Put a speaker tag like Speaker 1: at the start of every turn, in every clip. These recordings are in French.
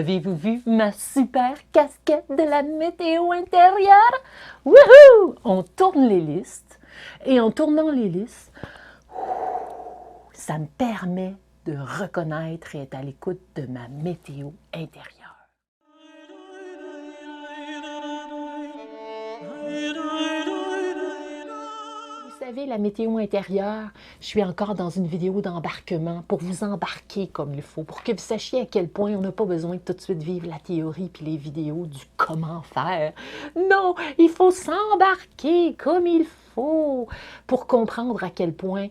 Speaker 1: Avez-vous vu ma super casquette de la météo intérieure? Wouhou! On tourne l'hélice et en tournant l'hélice, ça me permet de reconnaître et être à l'écoute de ma météo intérieure. Vous savez, la météo intérieure, je suis encore dans une vidéo d'embarquement pour vous embarquer comme il faut, pour que vous sachiez à quel point on n'a pas besoin de tout de suite vivre la théorie puis les vidéos du comment faire. Non, il faut s'embarquer comme il faut pour comprendre à quel point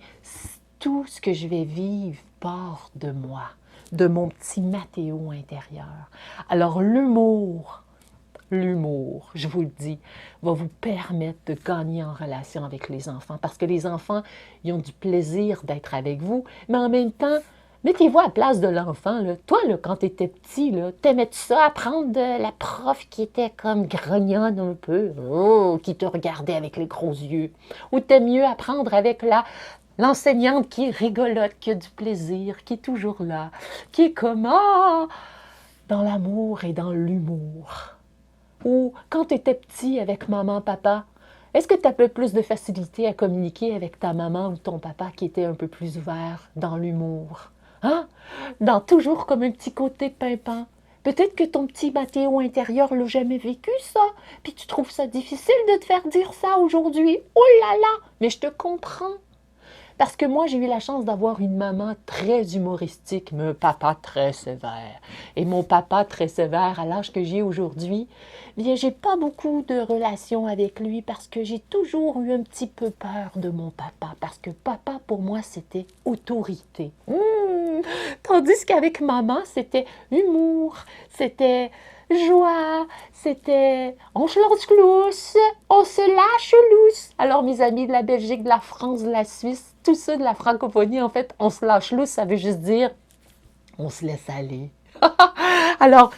Speaker 1: tout ce que je vais vivre part de moi, de mon petit Mathéo intérieur. Alors l'humour, je vous le dis, va vous permettre de gagner en relation avec les enfants. Parce que les enfants, ils ont du plaisir d'être avec vous, mais en même temps, mettez-vous à la place de l'enfant. Toi, quand tu étais petit, t'aimais-tu ça, apprendre de la prof qui était comme grognonne un peu, qui te regardait avec les gros yeux? Ou t'aimes mieux apprendre avec l'enseignante qui est rigolote, qui a du plaisir, qui est toujours là, qui est comme, dans l'amour et dans l'humour? Ou quand tu étais petit avec maman, papa, est-ce que tu avais plus de facilité à communiquer avec ta maman ou ton papa qui était un peu plus ouvert dans l'humour? Hein? Dans toujours comme un petit côté pimpant. Peut-être que ton petit Mathéo intérieur l'a jamais vécu, ça, puis tu trouves ça difficile de te faire dire ça aujourd'hui. Oh là là! Mais je te comprends. Parce que moi, j'ai eu la chance d'avoir une maman très humoristique, mais un papa très sévère. Et mon papa très sévère, à l'âge que j'ai aujourd'hui, bien, j'ai pas beaucoup de relations avec lui parce que j'ai toujours eu un petit peu peur de mon papa. Parce que papa, pour moi, c'était autorité. Tandis qu'avec maman, c'était humour, c'était joie, c'était on se lance lousse, on se lâche lousse. Alors mes amis de la Belgique, de la France, de la Suisse, tous ceux de la francophonie, en fait, on se lâche lousse, ça veut juste dire on se laisse aller. Alors,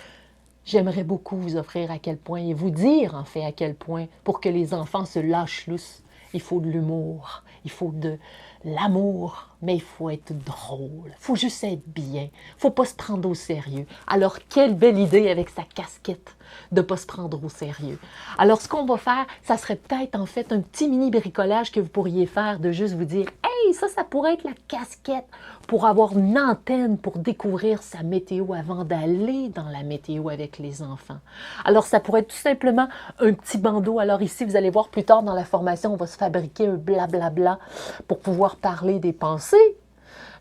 Speaker 1: j'aimerais beaucoup vous offrir à quel point et vous dire en fait à quel point pour que les enfants se lâchent lousse, il faut de l'humour, il faut de l'amour, mais il faut être drôle, il faut juste être bien, il ne faut pas se prendre au sérieux. Alors, quelle belle idée avec sa casquette de ne pas se prendre au sérieux. Alors, ce qu'on va faire, ça serait peut-être en fait un petit mini bricolage que vous pourriez faire de juste vous dire « Hey, ça pourrait être la casquette pour avoir une antenne pour découvrir sa météo avant d'aller dans la météo avec les enfants. » Alors, ça pourrait être tout simplement un petit bandeau. Alors ici, vous allez voir plus tard dans la formation, on va se fabriquer un blablabla pour pouvoir parler des pensées.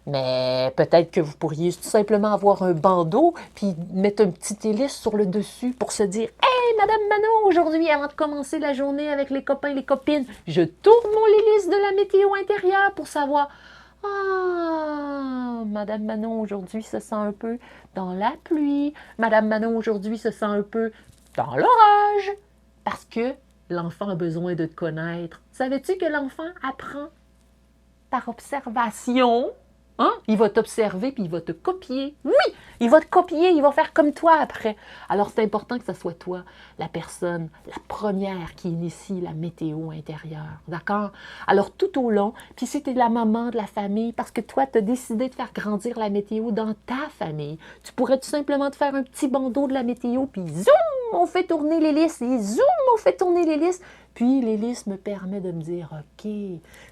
Speaker 1: Mais peut-être que vous pourriez tout simplement avoir un bandeau puis mettre un petit hélice sur le dessus pour se dire « Hey, Madame Manon, aujourd'hui, avant de commencer la journée avec les copains et les copines, je tourne mon hélice de la météo intérieure pour savoir « Ah, Madame Manon, aujourd'hui, se sent un peu dans la pluie. Madame Manon, aujourd'hui, se sent un peu dans l'orage. » Parce que l'enfant a besoin de te connaître. Savais-tu que l'enfant apprend par observation? Hein? Il va t'observer puis il va te copier. Oui, il va te copier, il va faire comme toi après. Alors, c'est important que ce soit toi, la personne, la première qui initie la météo intérieure. D'accord? Alors, tout au long, puis si tu es la maman de la famille, parce que toi, tu as décidé de faire grandir la météo dans ta famille, tu pourrais tout simplement te faire un petit bandeau de la météo, puis zoom, on fait tourner l'hélice, et zoom, on fait tourner l'hélice. Puis l'hélice me permet de me dire, OK,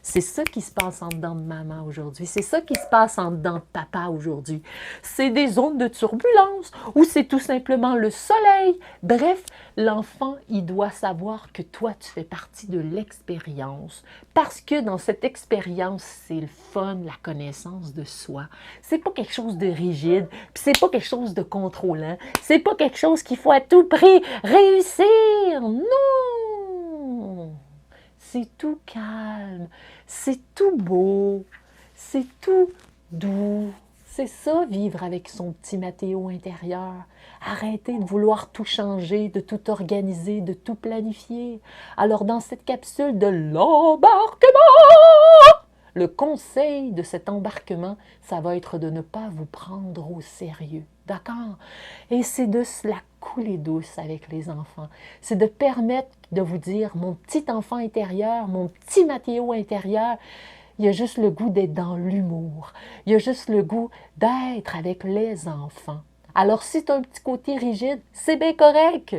Speaker 1: c'est ça qui se passe en dedans de maman aujourd'hui, c'est ça qui se passe en dedans de papa aujourd'hui. C'est des zones de turbulence ou c'est tout simplement le soleil. Bref, l'enfant, il doit savoir que toi, tu fais partie de l'expérience parce que dans cette expérience, c'est le fun, la connaissance de soi. C'est pas quelque chose de rigide, puis c'est pas quelque chose de contrôlant, c'est pas quelque chose qu'il faut à tout prix réussir. Non! C'est tout calme, c'est tout beau, c'est tout doux. C'est ça, vivre avec son petit Mathéo intérieur. Arrêtez de vouloir tout changer, de tout organiser, de tout planifier. Alors, dans cette capsule de l'embarquement, le conseil de cet embarquement, ça va être de ne pas vous prendre au sérieux. D'accord? Et c'est de se la couler douce avec les enfants. C'est de permettre de vous dire, mon petit enfant intérieur, mon petit Mathéo intérieur, il a juste le goût d'être dans l'humour. Il a juste le goût d'être avec les enfants. Alors, si tu as un petit côté rigide, c'est bien correct.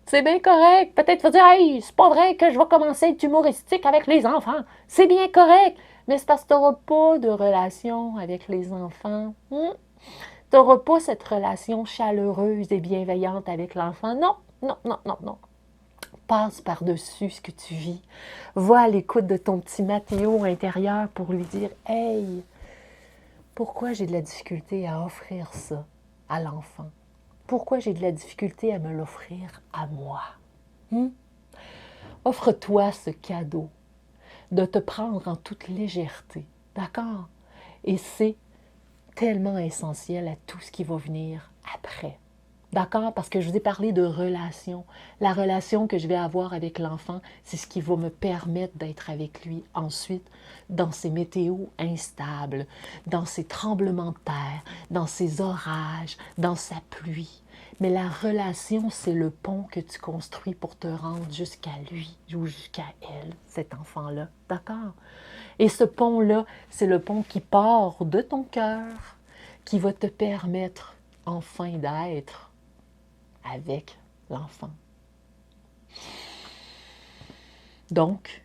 Speaker 1: C'est bien correct. Peut-être tu vas dire, hey, c'est pas vrai que je vais commencer à être humoristique avec les enfants. C'est bien correct. Mais c'est parce que tu n'auras pas de relation avec les enfants. Tu n'auras pas cette relation chaleureuse et bienveillante avec l'enfant. Non, non, non, non, non. Passe par-dessus ce que tu vis. Va à l'écoute de ton petit Mathéo intérieur pour lui dire, hey, pourquoi j'ai de la difficulté à offrir ça à l'enfant? Pourquoi j'ai de la difficulté à me l'offrir à moi? Offre-toi ce cadeau de te prendre en toute légèreté, d'accord? Et c'est tellement essentiel à tout ce qui va venir après. D'accord? Parce que je vous ai parlé de relation. La relation que je vais avoir avec l'enfant, c'est ce qui va me permettre d'être avec lui ensuite dans ces météos instables, dans ces tremblements de terre, dans ces orages, dans sa pluie. Mais la relation, c'est le pont que tu construis pour te rendre jusqu'à lui ou jusqu'à elle, cet enfant-là. D'accord? Et ce pont-là, c'est le pont qui part de ton cœur, qui va te permettre enfin d'être avec l'enfant. Donc,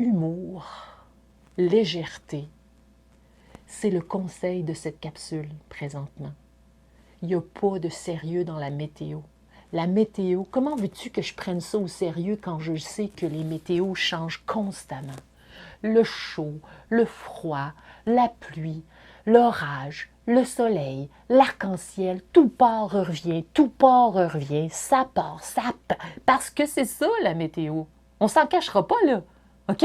Speaker 1: humour, légèreté, c'est le conseil de cette capsule présentement. Il n'y a pas de sérieux dans la météo. La météo, comment veux-tu que je prenne ça au sérieux quand je sais que les météos changent constamment? Le chaud, le froid, la pluie, l'orage, le soleil, l'arc-en-ciel, tout part, revient, ça part, parce que c'est ça la météo. On s'en cachera pas là, OK?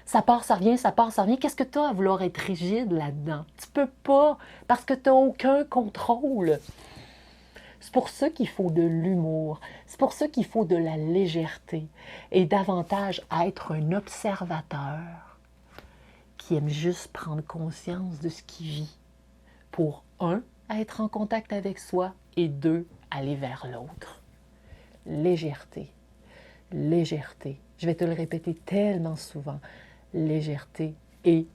Speaker 1: Ça part, ça revient, ça part, ça revient. Qu'est-ce que tu as à vouloir être rigide là-dedans? Tu peux pas, parce que tu n'as aucun contrôle. C'est pour ça qu'il faut de l'humour, c'est pour ça qu'il faut de la légèreté et davantage être un observateur qui aime juste prendre conscience de ce qu'il vit pour, un, être en contact avec soi et deux, aller vers l'autre. Légèreté, légèreté. Je vais te le répéter tellement souvent. Légèreté et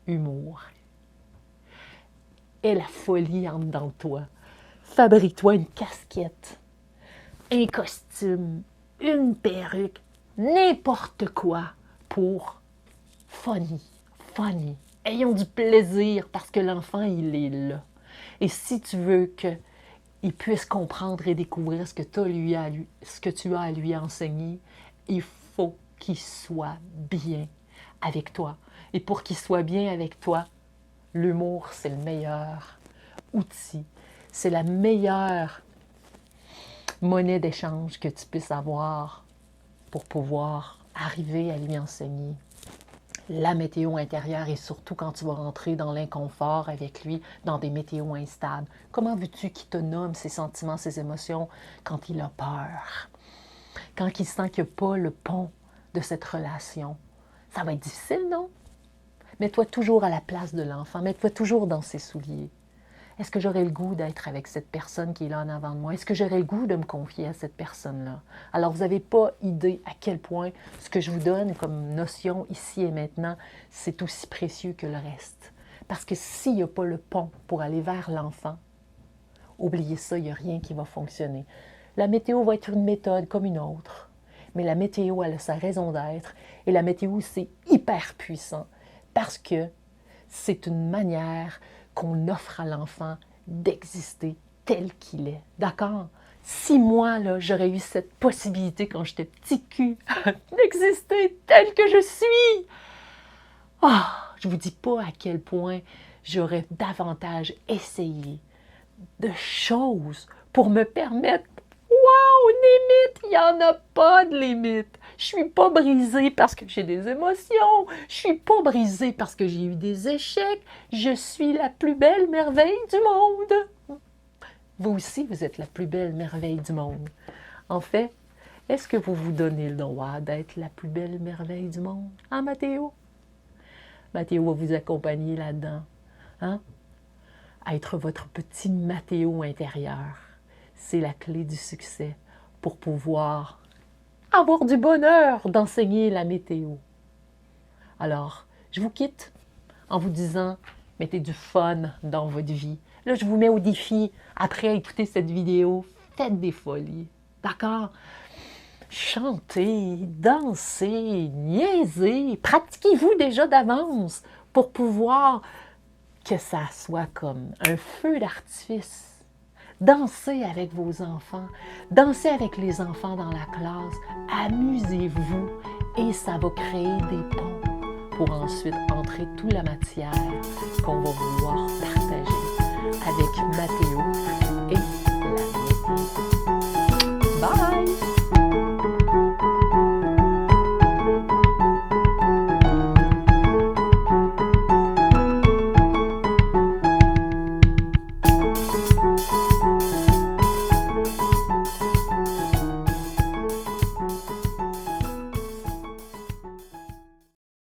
Speaker 1: humour. Et la folie en dedans de toi. Fabrique-toi une casquette, un costume, une perruque, n'importe quoi pour funny. Ayons du plaisir parce que l'enfant, il est là. Et si tu veux qu'il puisse comprendre et découvrir ce que tu as à lui enseigner, il faut qu'il soit bien avec toi. Et pour qu'il soit bien avec toi, l'humour, c'est le meilleur outil. C'est la meilleure monnaie d'échange que tu puisses avoir pour pouvoir arriver à lui enseigner la météo intérieure et surtout quand tu vas rentrer dans l'inconfort avec lui, dans des météos instables. Comment veux-tu qu'il te nomme ses sentiments, ses émotions quand il a peur? Quand il sent qu'il n'y a pas le pont de cette relation? Ça va être difficile, non? Mets-toi toujours à la place de l'enfant, mets-toi toujours dans ses souliers. Est-ce que j'aurais le goût d'être avec cette personne qui est là en avant de moi? Est-ce que j'aurais le goût de me confier à cette personne-là? Alors, vous n'avez pas idée à quel point ce que je vous donne comme notion ici et maintenant, c'est aussi précieux que le reste. Parce que s'il n'y a pas le pont pour aller vers l'enfant, oubliez ça, il n'y a rien qui va fonctionner. La météo va être une méthode comme une autre. Mais la météo, elle a sa raison d'être. Et la météo, c'est hyper puissant. Parce que c'est une manière qu'on offre à l'enfant d'exister tel qu'il est. D'accord? Si moi, là, j'aurais eu cette possibilité quand j'étais petit cul d'exister tel que je suis, je ne vous dis pas à quel point j'aurais davantage essayé de choses pour me permettre. Wow, limite, il n'y en a pas de limite. Je suis pas brisée parce que j'ai des émotions. Je suis pas brisée parce que j'ai eu des échecs. Je suis la plus belle merveille du monde. Vous aussi, vous êtes la plus belle merveille du monde. En fait, est-ce que vous vous donnez le droit d'être la plus belle merveille du monde? Hein, Mathéo? Mathéo va vous accompagner là-dedans. Hein? Être votre petit Mathéo intérieur. C'est la clé du succès pour pouvoir avoir du bonheur d'enseigner la météo. Alors, je vous quitte en vous disant, mettez du fun dans votre vie. Là, je vous mets au défi, après écouter cette vidéo, faites des folies, d'accord? Chantez, dansez, niaisez, pratiquez-vous déjà d'avance pour pouvoir que ça soit comme un feu d'artifice. Dansez avec vos enfants, dansez avec les enfants dans la classe, amusez-vous et ça va créer des ponts pour ensuite entrer toute la matière qu'on va vouloir partager avec Mathéo et la météo. Bye!